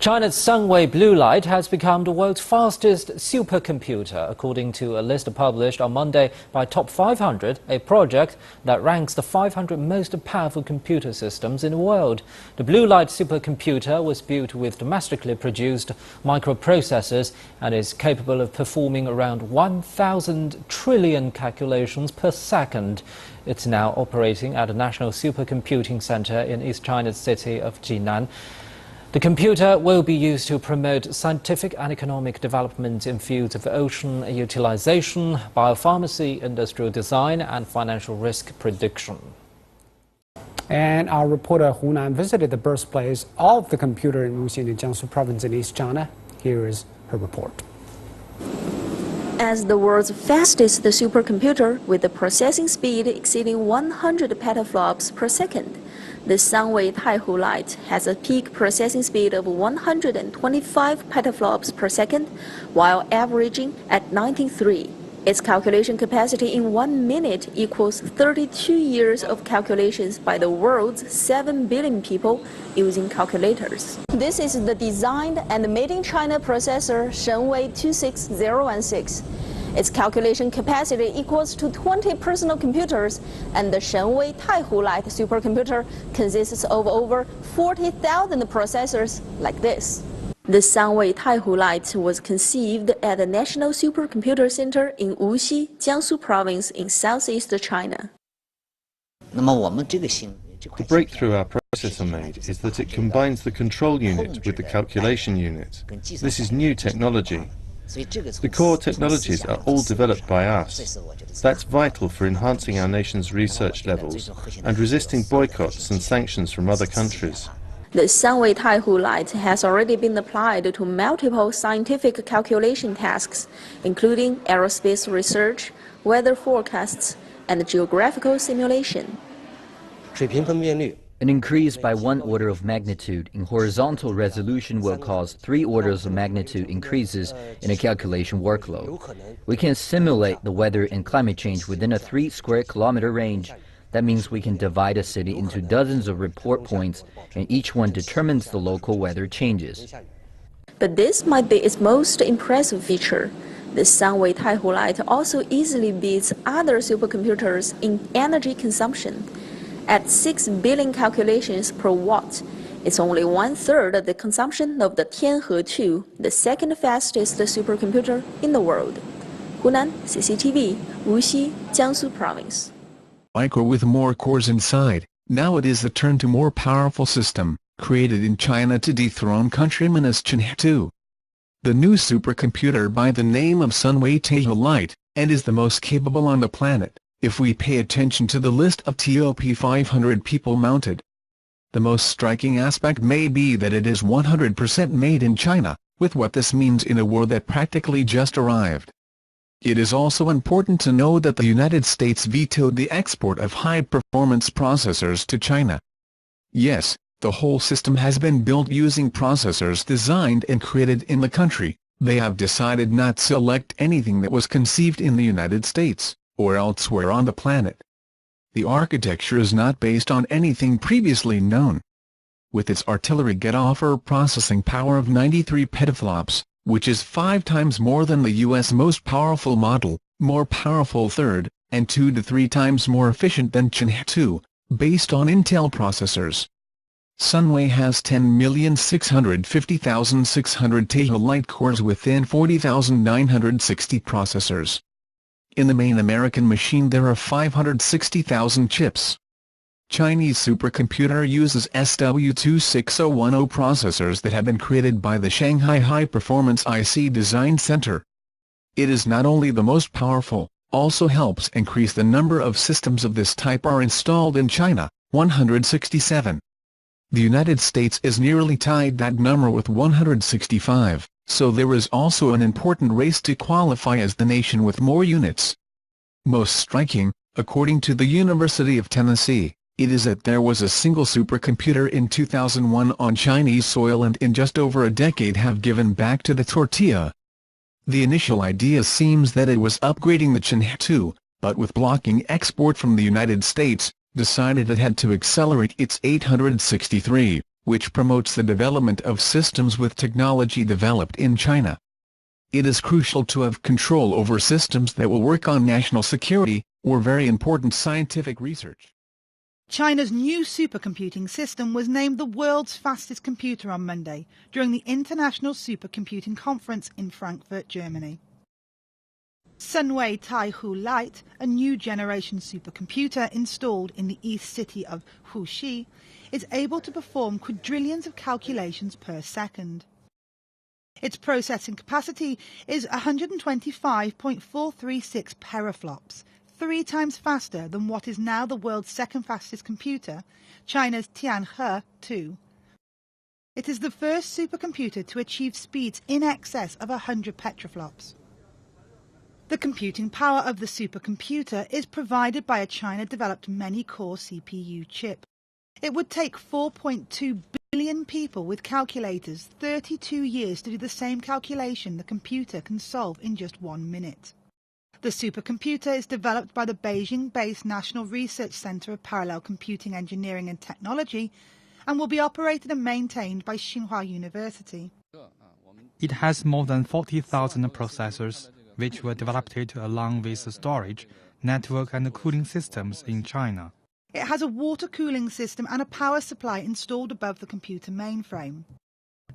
China's Sunwaylight has become the world's fastest supercomputer, according to a list published on Monday by Top 500, a project that ranks the 500 most powerful computer systems in the world. The Blue Light supercomputer was built with domestically produced microprocessors and is capable of performing around 1,000 trillion calculations per second. It's now operating at the National Supercomputing Center in East China's city of Jinan. The computer will be used to promote scientific and economic development in fields of ocean utilization, biopharmacy, industrial design, and financial risk prediction. And our reporter Hu Nan visited the birthplace of the computer in Wuxi in Jiangsu province in East China. Here is her report. As the world's fastest supercomputer with a processing speed exceeding 100 petaflops per second, the Sunwaylight has a peak processing speed of 125 petaflops per second, while averaging at 93. Its calculation capacity in 1 minute equals 32 years of calculations by the world's 7 billion people using calculators. This is the designed and made in China processor Sunway 26016. Its calculation capacity equals to 20 personal computers, and the Sunwaylight supercomputer consists of over 40,000 processors like this. The Sunwaylight was conceived at the National Supercomputer Center in Wuxi, Jiangsu province in southeast China. The breakthrough our processor made is that it combines the control unit with the calculation unit. This is new technology. The core technologies are all developed by us. That's vital for enhancing our nation's research levels and resisting boycotts and sanctions from other countries. The Sunwaylight has already been applied to multiple scientific calculation tasks, including aerospace research, weather forecasts, and geographical simulation. An increase by 1 order of magnitude in horizontal resolution will cause 3 orders of magnitude increases in a calculation workload. We can simulate the weather and climate change within a 3 square kilometer range. That means we can divide a city into dozens of report points, and each one determines the local weather changes. But this might be its most impressive feature. The Sunwaylight also easily beats other supercomputers in energy consumption. At 6 billion calculations per watt, it's only 1/3 of the consumption of the Tianhe 2, the second fastest supercomputer in the world. Hunan, CCTV, Wuxi, Jiangsu province. Micro with more cores inside, now it is the turn to more powerful system, created in China to dethrone countryman as chaina 2. The new supercomputer by the name of Sunwaylight, and is the most capable on the planet, if we pay attention to the list of top 500 people mounted. The most striking aspect may be that it is 100% made in China, with what this means in a war that practically just arrived. It is also important to know that the United States vetoed the export of high-performance processors to China. Yes, the whole system has been built using processors designed and created in the country. They have decided not to select anything that was conceived in the United States or elsewhere on the planet. The architecture is not based on anything previously known. With its artillery get-offer processing power of 93 petaflops, which is 5 times more than the U.S. most powerful model, more powerful third, and 2 to 3 times more efficient than chaina 2, based on Intel processors. Sunway has 10,650,600 light cores within 40,960 processors. In the main American machine there are 560,000 chips. Chinese supercomputer uses SW26010 processors that have been created by the Shanghai High Performance IC Design Center. It is not only the most powerful, also helps increase the number of systems of this type are installed in China, 167. The United States is nearly tied that number with 165. So there is also an important race to qualify as the nation with more units. Most striking, according to the University of Tennessee, it is that there was a single supercomputer in 2001 on Chinese soil and in just over a decade have given back to the tortilla. The initial idea seems that it was upgrading the chaina 2, but with blocking export from the United States, decided it had to accelerate its 863, which promotes the development of systems with technology developed in China. It is crucial to have control over systems that will work on national security, or very important scientific research. China's new supercomputing system was named the world's fastest computer on Monday during the International Supercomputing Conference in Frankfurt, Germany. Sunwaylight, a new generation supercomputer installed in the east city of Wuxi, is able to perform quadrillions of calculations per second. Its processing capacity is 125.436 teraflops, 3 times faster than what is now the world's second fastest computer, China's Tianhe 2. It is the first supercomputer to achieve speeds in excess of 100 petaflops. The computing power of the supercomputer is provided by a China-developed many-core CPU chip. It would take 4.2 billion people with calculators 32 years to do the same calculation the computer can solve in just 1 minute. The supercomputer is developed by the Beijing-based National Research Center of Parallel Computing Engineering and Technology and will be operated and maintained by Tsinghua University. It has more than 40,000 processors, which were developed along with storage, network and cooling systems in China. It has a water cooling system and a power supply installed above the computer mainframe.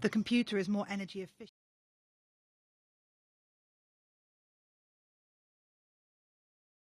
The computer is more energy efficient.